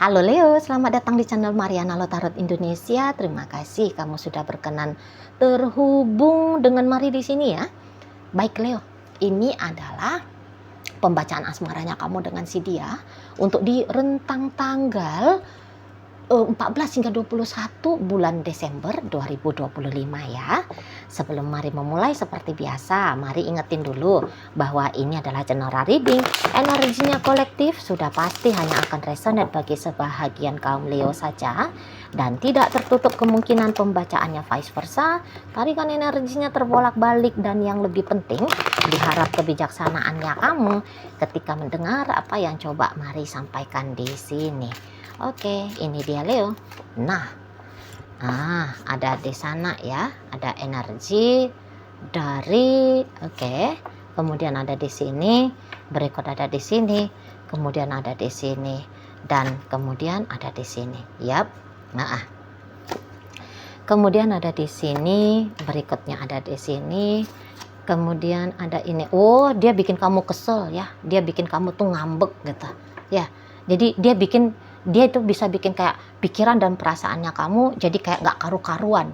Halo Leo, selamat datang di channel Mariana Lotarot Indonesia. Terima kasih kamu sudah berkenan terhubung dengan Mari di sini ya. Baik Leo, ini adalah pembacaan asmaranya kamu dengan si dia untuk di rentang tanggal 14 hingga 21 bulan Desember 2025 ya. Sebelum Mari memulai seperti biasa, Mari ingetin dulu bahwa ini adalah general reading. Energinya kolektif sudah pasti hanya akan resonate bagi sebahagian kaum Leo saja dan tidak tertutup kemungkinan pembacaannya vice versa. Tarikan energinya terbolak-balik dan yang lebih penting, diharap kebijaksanaannya kamu ketika mendengar apa yang coba Mari sampaikan di sini. Oke, ini dia Leo. Nah, ada di sana ya, ada energi dari kemudian ada di sini, berikut ada di sini, kemudian ada di sini, dan kemudian ada di sini. Yap. Kemudian ada di sini, berikutnya ada di sini, kemudian ada ini. Oh, dia bikin kamu kesel ya, dia bikin kamu tuh ngambek gitu ya. Jadi dia itu bisa bikin kayak pikiran dan perasaannya kamu jadi kayak gak karu-karuan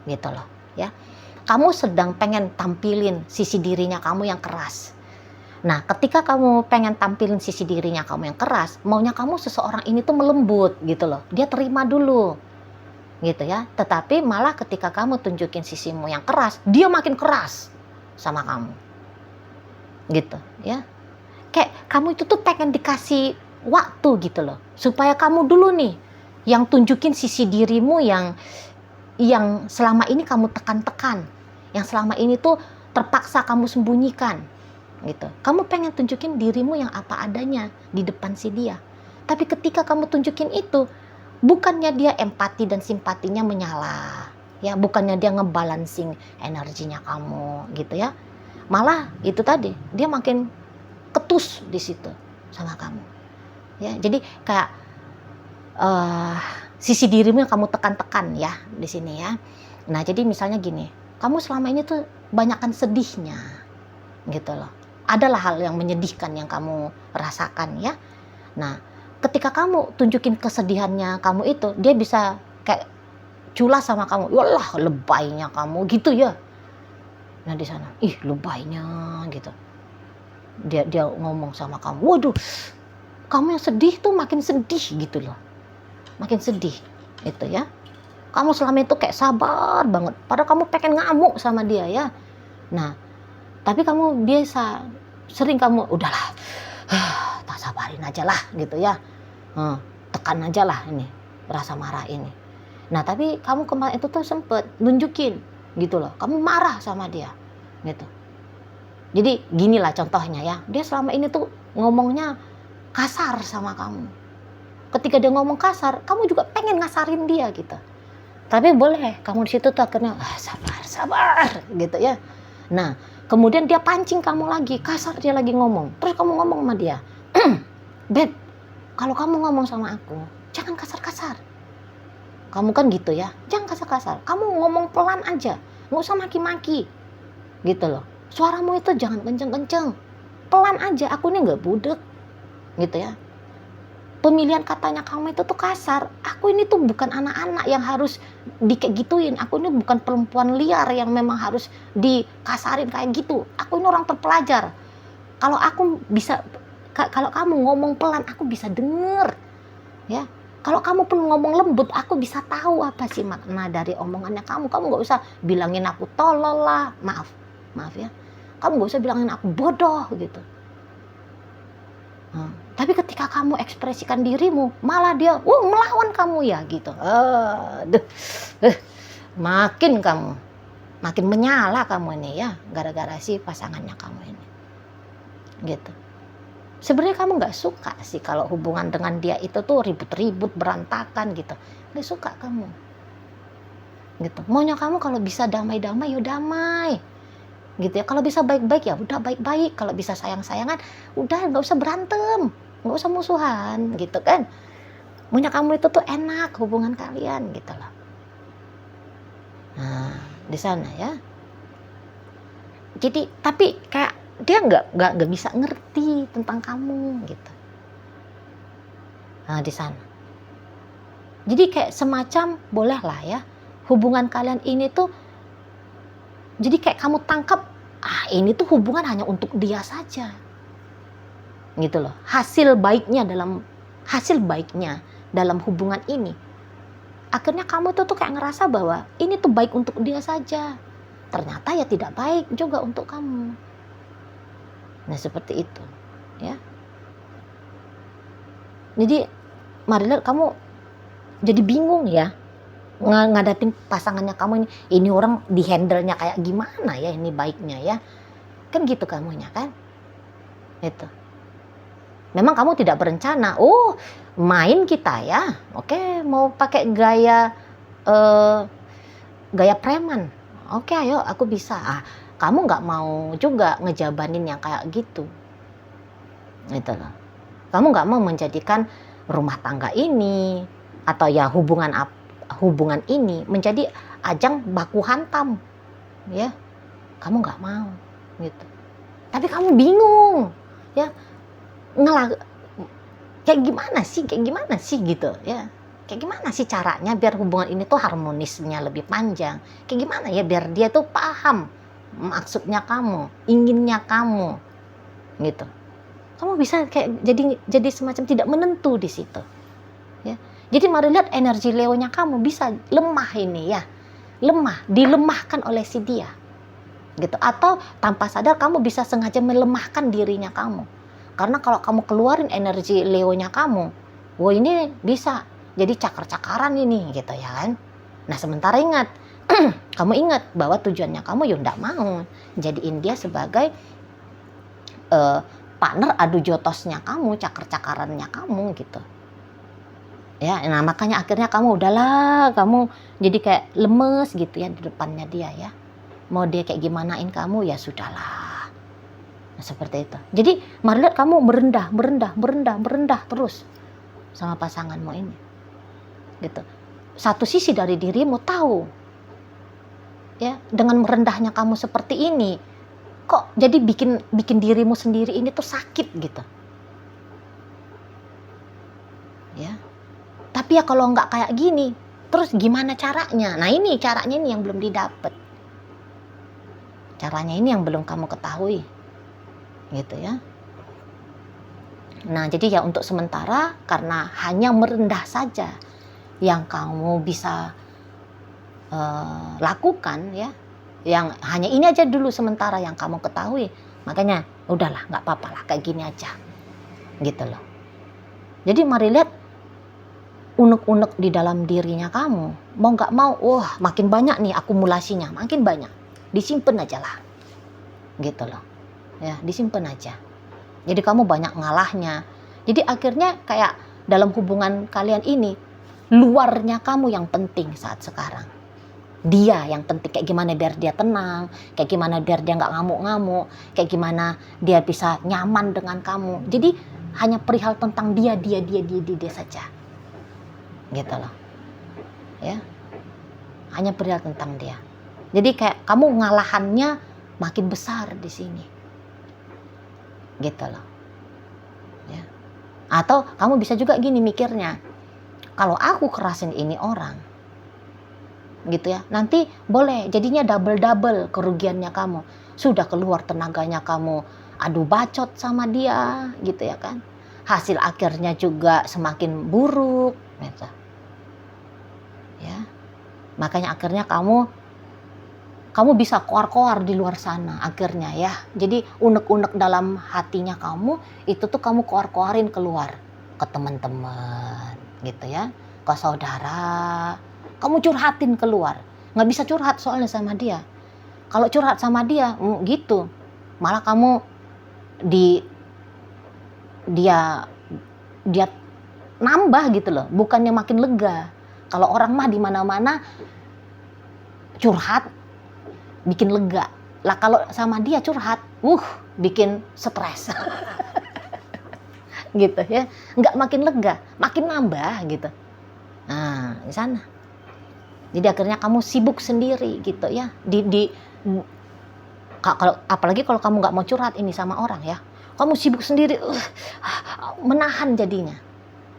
gitu loh ya. Kamu sedang pengen tampilin sisi dirinya kamu yang keras. Nah, ketika kamu pengen tampilin sisi dirinya kamu yang keras, maunya kamu seseorang ini tuh melembut gitu loh. Dia terima dulu gitu ya. Tetapi malah ketika kamu tunjukin sisimu yang keras, dia makin keras sama kamu gitu ya. Kayak kamu itu tuh pengen dikasih waktu gitu loh, supaya kamu dulu nih yang tunjukin sisi dirimu yang selama ini kamu tekan-tekan, yang selama ini tuh terpaksa kamu sembunyikan gitu. Kamu pengen tunjukin dirimu yang apa adanya di depan si dia. Tapi ketika kamu tunjukin itu, bukannya dia empati dan simpatinya menyala ya, bukannya dia ngebalancing energinya kamu gitu ya, malah itu tadi dia makin ketus di situ sama kamu ya. Jadi kayak sisi dirimu yang kamu tekan-tekan ya di sini ya. Nah, jadi misalnya gini, kamu selama ini tuh banyakkan sedihnya gitu loh. Adalah hal yang menyedihkan yang kamu rasakan ya. Nah, ketika kamu tunjukin kesedihannya kamu itu, dia bisa kayak culas sama kamu. Yalah, lebaynya kamu gitu ya. Nah, di sana, ih lebaynya gitu. Dia ngomong sama kamu, waduh, kamu yang sedih tuh makin sedih gitu loh, makin sedih itu ya. Kamu selama itu kayak sabar banget, padahal kamu pengen ngamuk sama dia ya. Nah, tapi kamu biasa sering kamu udahlah, tak sabarin aja lah gitu ya, tekan aja lah ini rasa marah ini. Nah, tapi kamu kemarin itu tuh sempet nunjukin gitu loh, kamu marah sama dia gitu. Jadi ginilah contohnya ya, dia selama ini tuh ngomongnya kasar sama kamu. Ketika dia ngomong kasar, kamu juga pengen ngasarin dia gitu. Tapi boleh kamu di situ tuh akhirnya sabar gitu ya. Nah, kemudian dia pancing kamu lagi, kasar dia lagi ngomong. Terus kamu ngomong sama dia, Beb, kalau kamu ngomong sama aku, jangan kasar-kasar. Kamu kan gitu ya, jangan kasar-kasar. Kamu ngomong pelan aja, nggak usah maki-maki gitu loh. Suaramu itu jangan kenceng-kenceng, pelan aja, aku ini nggak budek gitu ya. Pemilihan katanya kamu itu tuh kasar. Aku ini tuh bukan anak-anak yang harus kayak gituin. Aku ini bukan perempuan liar yang memang harus dikasarin kayak gitu. Aku ini orang terpelajar. Kalau aku bisa, kalau kamu ngomong pelan, aku bisa denger ya. Kalau kamu pun ngomong lembut, aku bisa tahu apa sih makna dari omongannya kamu. Kamu nggak usah bilangin aku tolol lah, maaf ya. Kamu gak usah bilangin aku bodoh gitu. Tapi ketika kamu ekspresikan dirimu, malah dia melawan kamu ya gitu. Makin menyala kamu ini ya, gara-gara si pasangannya kamu ini gitu. Sebenarnya kamu gak suka sih kalau hubungan dengan dia itu tuh ribut-ribut, berantakan gitu. Gak suka kamu gitu. Maunya kamu kalau bisa damai-damai, ya damai gitu ya. Kalau bisa baik-baik ya udah baik-baik, kalau bisa sayang-sayangan udah nggak usah berantem, nggak usah musuhan gitu kan. Maunya kamu itu tuh enak hubungan kalian gitu loh. Nah, di sana ya. Jadi tapi kayak dia nggak bisa ngerti tentang kamu gitu. Nah, di sana Jadi kayak semacam boleh lah ya, hubungan kalian ini tuh jadi kayak kamu tangkap, ini tuh hubungan hanya untuk dia saja, gitu loh. Hasil baiknya dalam hubungan ini, akhirnya kamu tuh kayak ngerasa bahwa ini tuh baik untuk dia saja, ternyata ya tidak baik juga untuk kamu. Nah seperti itu ya. Jadi marilah kamu jadi bingung ya ngadapin pasangannya kamu ini orang di handle-nya kayak gimana ya, ini baiknya ya, kan gitu kamunya kan. Itu memang kamu tidak berencana, main kita ya, oke, mau pakai gaya preman, oke ayo aku bisa. Kamu nggak mau juga ngejabanin yang kayak gitu, gitu loh. Kamu nggak mau menjadikan rumah tangga ini atau ya hubungan ini menjadi ajang baku hantam, ya. Kamu nggak mau, gitu. Tapi kamu bingung, ya. Kayak gimana sih gitu, ya. Kayak gimana sih caranya biar hubungan ini tuh harmonisnya lebih panjang? Kayak gimana ya biar dia tuh paham maksudnya kamu, inginnya kamu, gitu. Kamu bisa kayak jadi semacam tidak menentu di situ, ya. Jadi mari lihat energi Leonya kamu bisa lemah ini ya, dilemahkan oleh si dia, gitu. Atau tanpa sadar kamu bisa sengaja melemahkan dirinya kamu, karena kalau kamu keluarin energi Leonya kamu, ini bisa jadi cakar-cakaran ini, gitu ya kan. Nah sementara ingat, kamu ingat bahwa tujuannya kamu ya nggak mau jadiin dia sebagai partner adu jotosnya kamu, cakar-cakarannya kamu, gitu. Ya, nah makanya akhirnya kamu udahlah, kamu jadi kayak lemes gitu ya di depannya dia ya. Mau dia kayak gimanain kamu ya sudahlah. Nah, seperti itu. Jadi mari lihat kamu merendah terus sama pasanganmu ini. Gitu. Satu sisi dari dirimu tahu, ya, dengan merendahnya kamu seperti ini, kok jadi bikin dirimu sendiri ini tuh sakit gitu, ya. Tapi ya kalau nggak kayak gini, terus gimana caranya? Nah ini caranya ini yang belum didapat, caranya ini yang belum kamu ketahui, gitu ya. Nah jadi ya untuk sementara karena hanya merendah saja yang kamu bisa lakukan ya. Yang hanya ini aja dulu sementara yang kamu ketahui, makanya udahlah nggak apa-apa lah kayak gini aja, gitu loh. Jadi mari lihat unek-unek di dalam dirinya kamu, mau nggak mau, makin banyak nih akumulasinya, makin banyak, disimpan aja lah, gitu loh, ya disimpan aja. Jadi kamu banyak ngalahnya, jadi akhirnya kayak dalam hubungan kalian ini luarnya kamu yang penting saat sekarang. Dia yang penting, kayak gimana biar dia tenang, kayak gimana biar dia nggak ngamuk-ngamuk, kayak gimana dia bisa nyaman dengan kamu. Jadi hanya perihal tentang dia saja, gitu loh, ya. Hanya perihal tentang dia. Jadi kayak kamu ngalahannya makin besar di sini, gitu loh, ya. Atau kamu bisa juga gini mikirnya, kalau aku kerasin ini orang, gitu ya, nanti boleh jadinya double kerugiannya kamu. Sudah keluar tenaganya kamu adu bacot sama dia, gitu ya kan. Hasil akhirnya juga semakin buruk, gitu. Ya. Makanya akhirnya kamu bisa koar-koar di luar sana akhirnya ya. Jadi unek-unek dalam hatinya kamu itu tuh kamu koar-koarin keluar ke teman-teman, gitu ya, ke saudara. Kamu curhatin keluar, nggak bisa curhat soalnya sama dia. Kalau curhat sama dia, gitu, malah kamu dia nambah gitu loh, bukannya makin lega. Kalau orang mah di mana-mana curhat bikin lega. Lah kalau sama dia curhat, bikin stres. Gitu ya, nggak makin lega, makin nambah gitu. Nah, di sana. Jadi akhirnya kamu sibuk sendiri gitu ya. Apalagi kalau kamu nggak mau curhat ini sama orang ya, kamu sibuk sendiri, menahan jadinya,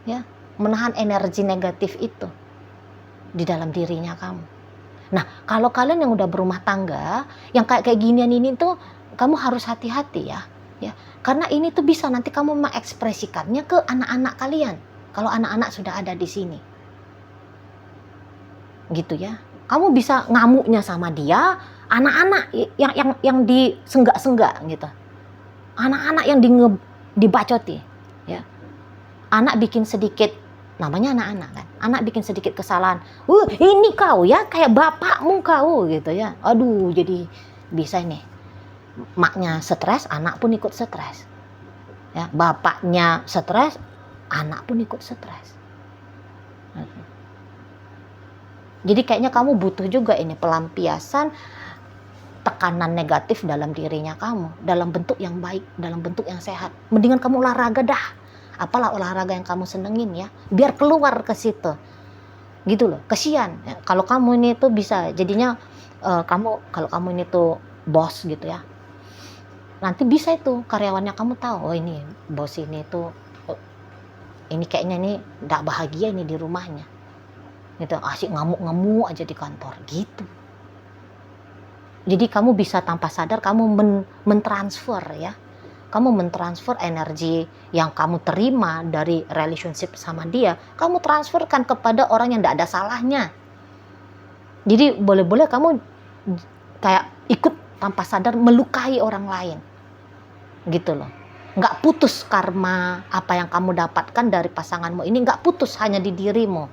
ya. menahan energi negatif itu di dalam dirinya kamu. Nah, kalau kalian yang udah berumah tangga, yang kayak ginian ini tuh kamu harus hati-hati ya. Karena ini tuh bisa nanti kamu mengekspresikannya ke anak-anak kalian. Kalau anak-anak sudah ada di sini. Gitu ya. Kamu bisa ngamuknya sama dia, anak-anak yang disenggak-senggak gitu. Anak-anak yang dibacoti ya. Anak bikin sedikit, namanya anak-anak kan. Anak bikin sedikit kesalahan. Ini kau ya, kayak bapakmu kau gitu ya. Aduh, jadi bisa nih. Maknya stres, anak pun ikut stres. Ya, bapaknya stres, anak pun ikut stres. Jadi kayaknya kamu butuh juga ini pelampiasan tekanan negatif dalam dirinya kamu, dalam bentuk yang baik, dalam bentuk yang sehat. Mendingan kamu olahraga dah. Apalah olahraga yang kamu senengin ya, biar keluar ke situ. Gitu loh, kesian. Ya, kalau kamu ini tuh bisa, jadinya kalau kamu ini tuh bos gitu ya. Nanti bisa itu karyawannya kamu tahu, oh ini bos ini tuh ini kayaknya nih enggak bahagia ini di rumahnya. Gitu, asik ngamuk-ngamuk aja di kantor gitu. Jadi kamu bisa tanpa sadar kamu mentransfer ya. Kamu mentransfer energi yang kamu terima dari relationship sama dia, kamu transferkan kepada orang yang enggak ada salahnya. Jadi boleh-boleh kamu kayak ikut tanpa sadar melukai orang lain. Gitu loh. Nggak putus karma apa yang kamu dapatkan dari pasanganmu ini, nggak putus hanya di dirimu.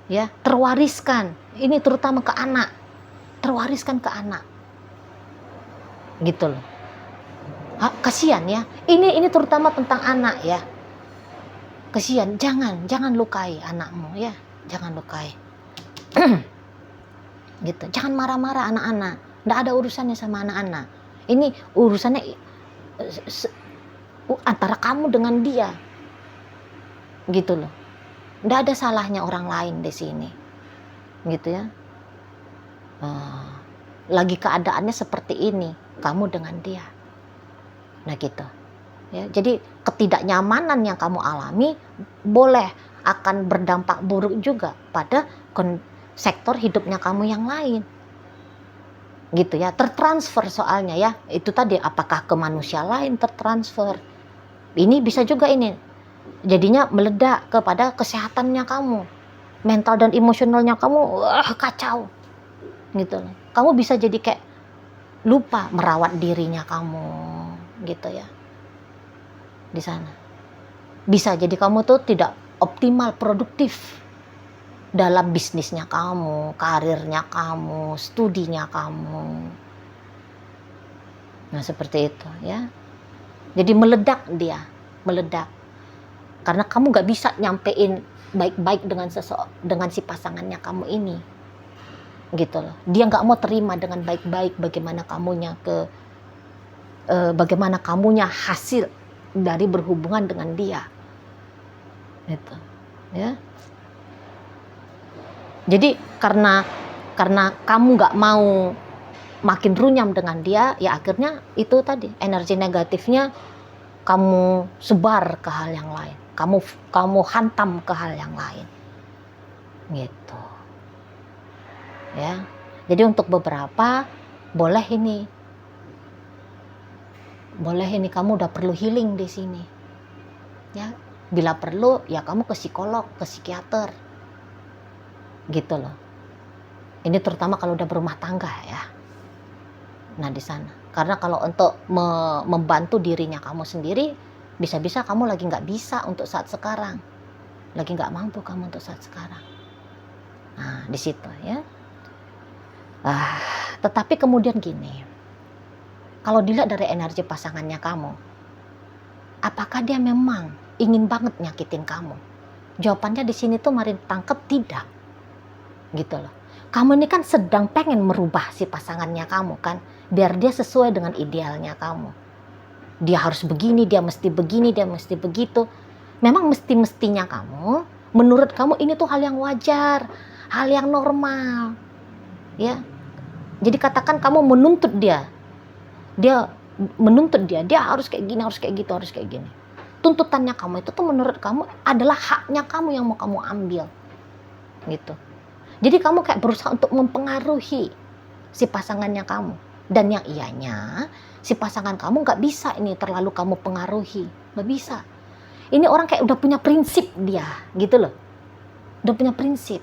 Ya, terwariskan. Ini terutama ke anak. Terwariskan ke anak. Gitu loh. Kasihan ya. Ini terutama tentang anak ya. Kasihan, jangan lukai anakmu ya. Jangan lukai. Gitu. Jangan marah-marah anak-anak. Nggak ada urusannya sama anak-anak. Ini urusannya antara kamu dengan dia. Gitu loh. Nggak ada salahnya orang lain di sini. Gitu ya. Lagi keadaannya seperti ini, kamu dengan dia. Nah gitu. Ya, jadi ketidaknyamanan yang kamu alami boleh akan berdampak buruk juga pada sektor hidupnya kamu yang lain. Gitu ya, tertransfer soalnya ya. Itu tadi apakah ke manusia lain tertransfer. Ini bisa juga ini. Jadinya meledak kepada kesehatannya kamu. Mental dan emosionalnya kamu kacau. Gitu loh. Kamu bisa jadi kayak lupa merawat dirinya kamu gitu ya. Di sana. Bisa jadi kamu tuh tidak optimal, produktif dalam bisnisnya kamu, karirnya kamu, studinya kamu. Nah, seperti itu ya. Jadi meledak dia, meledak. Karena kamu gak bisa nyampein baik-baik dengan si pasangannya kamu ini. Gitu loh. Dia gak mau terima dengan baik-baik bagaimana kamunya hasil dari berhubungan dengan dia. Gitu. Ya. Jadi karena kamu gak mau makin runyam dengan dia, ya akhirnya itu tadi energi negatifnya kamu sebar ke hal yang lain. Kamu hantam ke hal yang lain. Gitu. Ya. Jadi untuk beberapa boleh ini kamu udah perlu healing di sini. Ya, bila perlu ya kamu ke psikolog, ke psikiater. Gitu loh. Ini terutama kalau udah berumah tangga ya. Nah, di sana. Karena kalau untuk membantu dirinya kamu sendiri, bisa-bisa kamu lagi nggak bisa untuk saat sekarang. Lagi nggak mampu kamu untuk saat sekarang. Nah, di situ ya. Tetapi kemudian gini. Kalau dilihat dari energi pasangannya kamu, apakah dia memang ingin banget nyakitin kamu? Jawabannya di sini tuh mari tangkep tidak. Gitu loh. Kamu ini kan sedang pengen merubah si pasangannya kamu kan, biar dia sesuai dengan idealnya kamu. Dia harus begini, dia mesti begini, dia mesti begitu. Memang mestinya kamu, menurut kamu ini tuh hal yang wajar, hal yang normal. Ya. Jadi katakan kamu menuntut dia. Dia harus kayak gini, harus kayak gitu, harus kayak gini. tuntutannya kamu itu tuh menurut kamu adalah haknya kamu yang mau kamu ambil, gitu. Jadi kamu kayak berusaha untuk mempengaruhi si pasangannya kamu, dan yang ianya si pasangan kamu nggak bisa ini terlalu kamu pengaruhi, nggak bisa. Ini orang kayak udah punya prinsip dia, gitu loh, udah punya prinsip.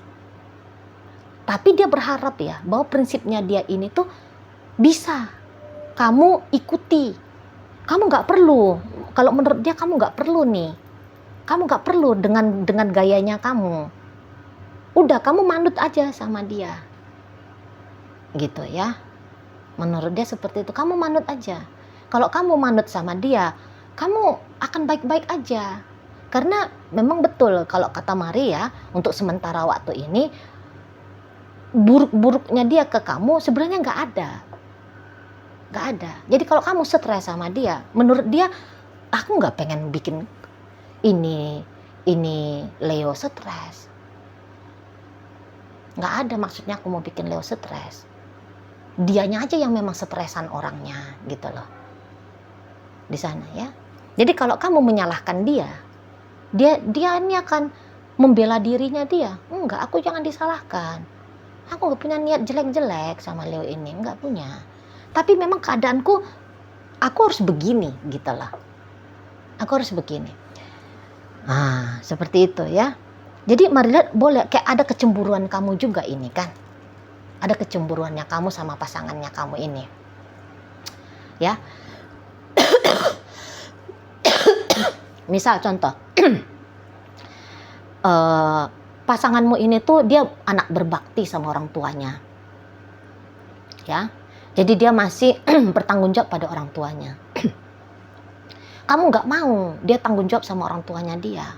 Tapi dia berharap ya bahwa prinsipnya dia ini tuh bisa kamu ikuti. Kamu nggak perlu, kalau menurut dia kamu nggak perlu nih, kamu nggak perlu dengan gayanya kamu. Udah kamu manut aja sama dia, gitu ya. Menurut dia seperti itu, kamu manut aja. Kalau kamu manut sama dia, kamu akan baik-baik aja. Karena memang betul kalau kata Maria, untuk sementara waktu ini buruk-buruknya dia ke kamu sebenarnya nggak ada. Jadi kalau kamu stres sama dia, menurut dia, aku nggak pengen bikin ini Leo stres. Nggak ada maksudnya aku mau bikin Leo stres. Dianya aja yang memang stresan orangnya, gitu loh, di sana ya. Jadi kalau kamu menyalahkan dia ini akan membela dirinya dia. Enggak, aku jangan disalahkan. Aku nggak punya niat jelek-jelek sama Leo ini, nggak punya. Tapi memang keadaanku, aku harus begini, gitu loh. Aku harus begini. Seperti itu ya. Jadi mari lihat, boleh kayak ada kecemburuan kamu juga ini kan. Ada kecemburuannya kamu sama pasangannya kamu ini. Ya. Misal contoh. Pasanganmu ini tuh dia anak berbakti sama orang tuanya. Ya. Jadi dia masih bertanggung jawab pada orang tuanya. Kamu nggak mau dia tanggung jawab sama orang tuanya dia.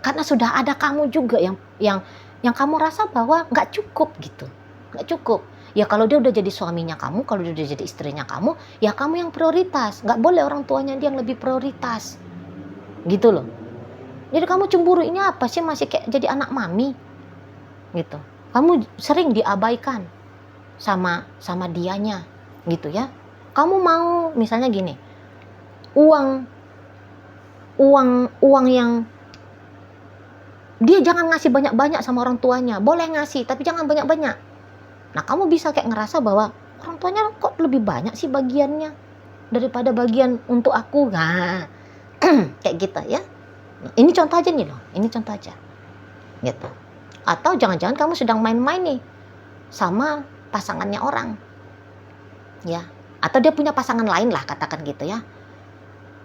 Karena sudah ada kamu juga yang kamu rasa bahwa nggak cukup gitu. Nggak cukup. Ya kalau dia udah jadi suaminya kamu, kalau dia udah jadi istrinya kamu, ya kamu yang prioritas. Nggak boleh orang tuanya dia yang lebih prioritas. Gitu loh. Jadi kamu cemburu ini apa sih, masih kayak jadi anak mami. Gitu. Kamu sering diabaikan sama dianya. Gitu ya. Kamu mau misalnya gini. Uang yang dia jangan ngasih banyak-banyak sama orang tuanya. Boleh ngasih, tapi jangan banyak-banyak. Nah, kamu bisa kayak ngerasa bahwa orang tuanya kok lebih banyak sih bagiannya daripada bagian untuk aku. Nah, kayak gitu ya. Ini contoh aja nih loh. Ini contoh aja. Gitu. Atau jangan-jangan kamu sedang main-main nih sama pasangannya orang. Ya. Atau dia punya pasangan lain lah, katakan gitu ya.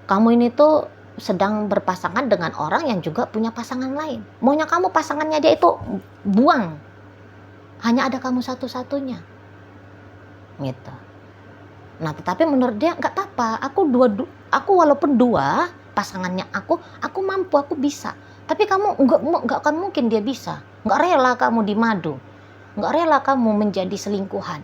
Kamu ini tuh sedang berpasangan dengan orang yang juga punya pasangan lain. Maunya kamu pasangannya dia itu buang. Hanya ada kamu satu-satunya. Gitu. Nah, tetapi menurut dia nggak apa-apa. Aku walaupun dua pasangannya aku mampu, aku bisa. Tapi kamu nggak akan mungkin dia bisa. Nggak rela kamu dimadu. Nggak rela kamu menjadi selingkuhan.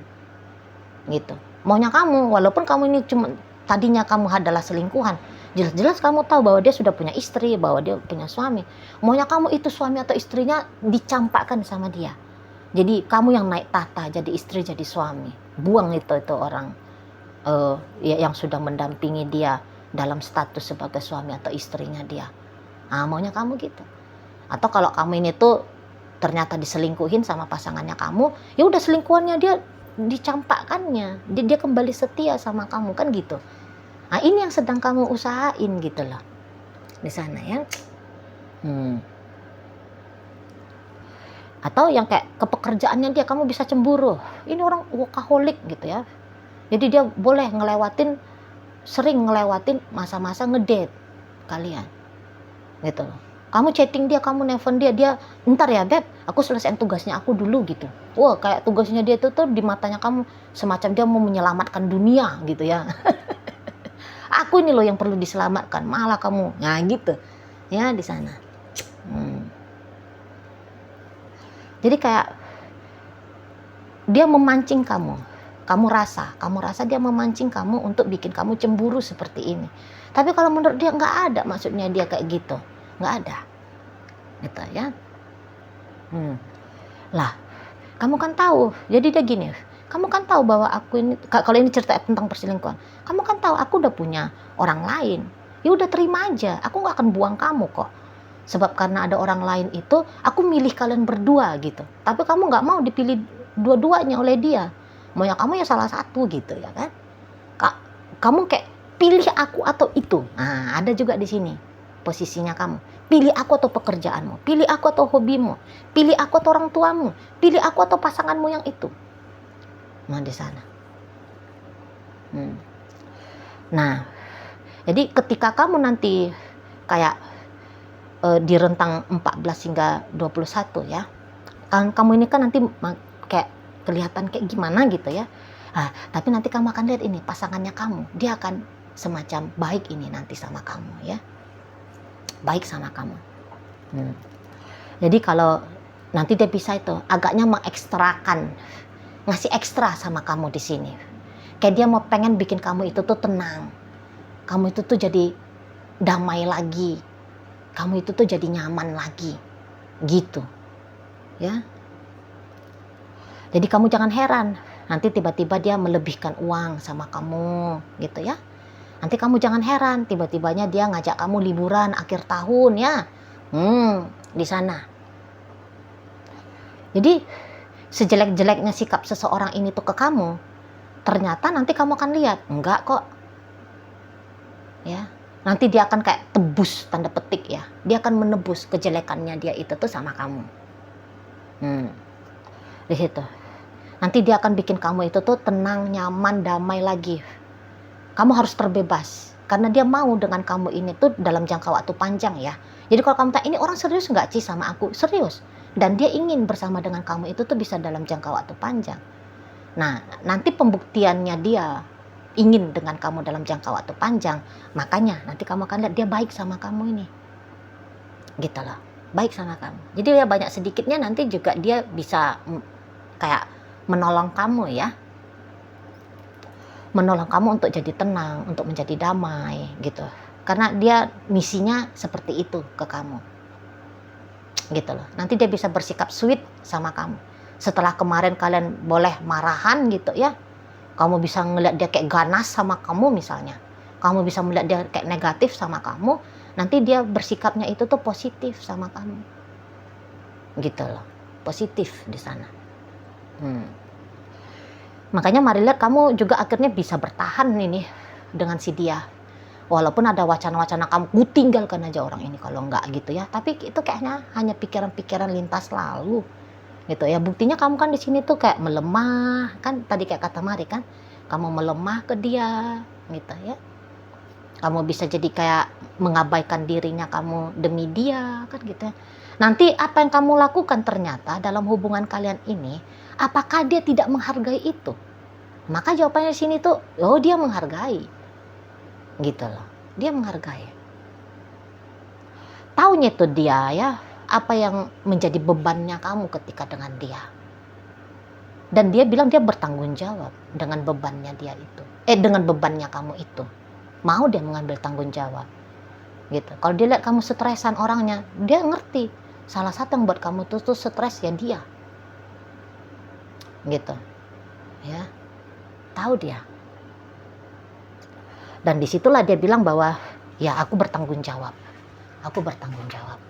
Gitu. Maunya kamu, walaupun kamu ini cuma tadinya kamu adalah selingkuhan, jelas-jelas kamu tahu bahwa dia sudah punya istri, bahwa dia punya suami. Maunya kamu itu suami atau istrinya dicampakkan sama dia. Jadi kamu yang naik tahta, jadi istri, jadi suami. Buang itu orang yang sudah mendampingi dia dalam status sebagai suami atau istrinya dia. Maunya kamu gitu. Atau kalau kamu ini tuh ternyata diselingkuhin sama pasangannya kamu, ya udah selingkuhannya dia dicampakkannya. Dia kembali setia sama kamu kan gitu. Nah, ini yang sedang kamu usahain gitu loh. Di sana ya. Atau yang kayak ke pekerjaannya dia kamu bisa cemburu. Ini orang workaholic gitu ya. Jadi dia boleh sering ngelewatin masa-masa ngedate kalian. Gitu loh. Kamu chatting dia, kamu nelfon dia, ntar ya beb, aku selesaiin tugasnya aku dulu gitu. Wah, kayak tugasnya dia itu tuh di matanya kamu semacam dia mau menyelamatkan dunia gitu ya. Aku ini loh yang perlu diselamatkan, malah kamu. Nah gitu ya di sana. Jadi kayak dia memancing kamu rasa dia memancing kamu untuk bikin kamu cemburu seperti ini. Tapi kalau menurut dia nggak ada maksudnya dia kayak gitu, nggak ada gitu ya. Lah kamu kan tahu, jadi dia gini, kamu kan tahu bahwa aku ini, kalau ini cerita tentang perselingkuhan, kamu kan tahu aku udah punya orang lain, ya udah terima aja, aku nggak akan buang kamu kok. Sebab karena ada orang lain itu, aku milih kalian berdua gitu. Tapi kamu nggak mau dipilih dua-duanya oleh dia. Mau yang kamu ya salah satu gitu ya kan. Kamu kayak pilih aku atau itu. Nah, ada juga di sini posisinya kamu. Pilih aku atau pekerjaanmu, pilih aku atau hobimu, pilih aku atau orang tuamu, pilih aku atau pasanganmu yang itu. Nah, di sana. Nah, jadi ketika kamu nanti kayak di rentang 14 hingga 21 ya, kan kamu ini kan nanti kayak kelihatan kayak gimana gitu ya. Nah, tapi nanti kamu akan lihat ini pasangannya kamu, dia akan semacam baik ini nanti sama kamu ya, baik sama kamu. Jadi kalau nanti dia bisa itu agaknya mengekstrakan, ngasih ekstra sama kamu di sini. Kayak dia mau pengen bikin kamu itu tuh tenang, kamu itu tuh jadi damai lagi, kamu itu tuh jadi nyaman lagi, gitu, ya. Jadi kamu jangan heran, nanti tiba-tiba dia melebihkan uang sama kamu, gitu ya. Nanti kamu jangan heran, tiba-tibanya dia ngajak kamu liburan akhir tahun ya, di sana. Jadi sejelek-jeleknya sikap seseorang ini tuh ke kamu, ternyata nanti kamu akan lihat, enggak kok, ya. Nanti dia akan kayak tebus, tanda petik ya, dia akan menebus kejelekannya dia itu tuh sama kamu. Di situ. Nanti dia akan bikin kamu itu tuh tenang, nyaman, damai lagi. Kamu harus terbebas, karena dia mau dengan kamu ini tuh dalam jangka waktu panjang ya. Jadi kalau kamu tanya, ini orang serius nggak sih sama aku? Serius. Dan dia ingin bersama dengan kamu itu tuh bisa dalam jangka waktu panjang. Nah, nanti pembuktiannya dia ingin dengan kamu dalam jangka waktu panjang, makanya nanti kamu akan lihat dia baik sama kamu ini. Gitu loh, baik sama kamu. Jadi ya banyak sedikitnya nanti juga dia bisa kayak menolong kamu ya. Menolong kamu untuk jadi tenang, untuk menjadi damai gitu. Karena dia misinya seperti itu ke kamu. Gitu loh. Nanti dia bisa bersikap sweet sama kamu. Setelah kemarin kalian boleh marahan gitu ya, kamu bisa ngeliat dia kayak ganas sama kamu misalnya, kamu bisa melihat dia kayak negatif sama kamu, nanti dia bersikapnya itu tuh positif sama kamu, gitu loh, positif di sana. Makanya mari lihat kamu juga akhirnya bisa bertahan ini dengan si dia, walaupun ada wacana-wacana kamu, gue tinggalkan aja orang ini kalau enggak gitu ya, tapi itu kayaknya hanya pikiran-pikiran lintas lalu. Gitu ya, buktinya kamu kan di sini tuh kayak melemah kan, tadi kayak kata Mari kan, kamu melemah ke dia gitu ya, kamu bisa jadi kayak mengabaikan dirinya kamu demi dia kan gitu ya. Nanti apa yang kamu lakukan ternyata dalam hubungan kalian ini, apakah dia tidak menghargai itu? Maka jawabannya di sini tuh, oh dia menghargai gitu loh, dia menghargai, taunya tuh dia ya apa yang menjadi bebannya kamu ketika dengan dia. Dan dia bilang dia bertanggung jawab dengan bebannya dia itu. Dengan bebannya kamu itu. Mau dia mengambil tanggung jawab. Gitu. Kalau dia lihat kamu stresan orangnya, dia ngerti. Salah satu yang buat kamu tuh stres ya dia. Gitu. Ya. Tahu dia. Dan disitulah dia bilang bahwa ya aku bertanggung jawab. Aku bertanggung jawab.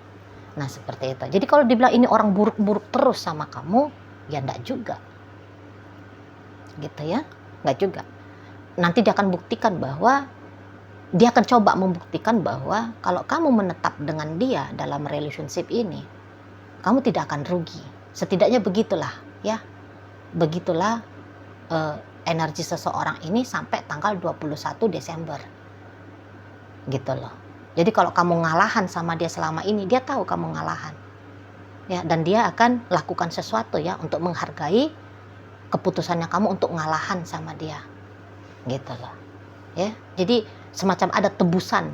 Nah seperti itu. Jadi kalau dibilang ini orang buruk-buruk terus sama kamu, ya enggak juga. Gitu ya, enggak juga. Nanti dia akan buktikan bahwa, dia akan coba membuktikan bahwa kalau kamu menetap dengan dia dalam relationship ini, kamu tidak akan rugi. Setidaknya begitulah ya. Begitulah energi seseorang ini sampai tanggal 21 Desember. Gitu loh. Jadi kalau kamu ngalahan sama dia selama ini, dia tahu kamu ngalahan. Ya, dan dia akan lakukan sesuatu ya untuk menghargai keputusannya kamu untuk ngalahan sama dia. Gitu loh. Ya, jadi semacam ada tebusan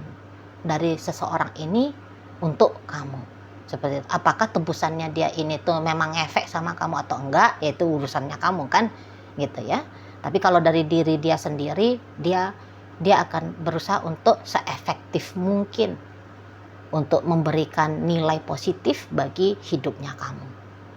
dari seseorang ini untuk kamu. Seperti itu. Apakah tebusannya dia ini tuh memang efek sama kamu atau enggak, yaitu urusannya kamu kan, gitu ya. Tapi kalau dari diri dia sendiri, dia akan berusaha untuk seefektif mungkin untuk memberikan nilai positif bagi hidupnya kamu.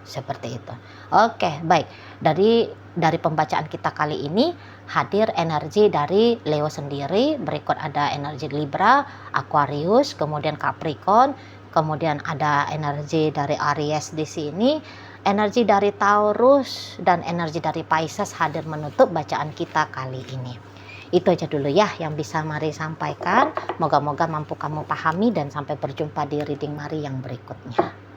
Seperti itu. Oke, baik. Dari pembacaan kita kali ini hadir energi dari Leo sendiri, berikut ada energi Libra, Aquarius, kemudian Capricorn, kemudian ada energi dari Aries di sini, energi dari Taurus dan energi dari Pisces hadir menutup bacaan kita kali ini. Itu aja dulu ya yang bisa Mari sampaikan. Moga-moga mampu kamu pahami dan sampai berjumpa di reading Mari yang berikutnya.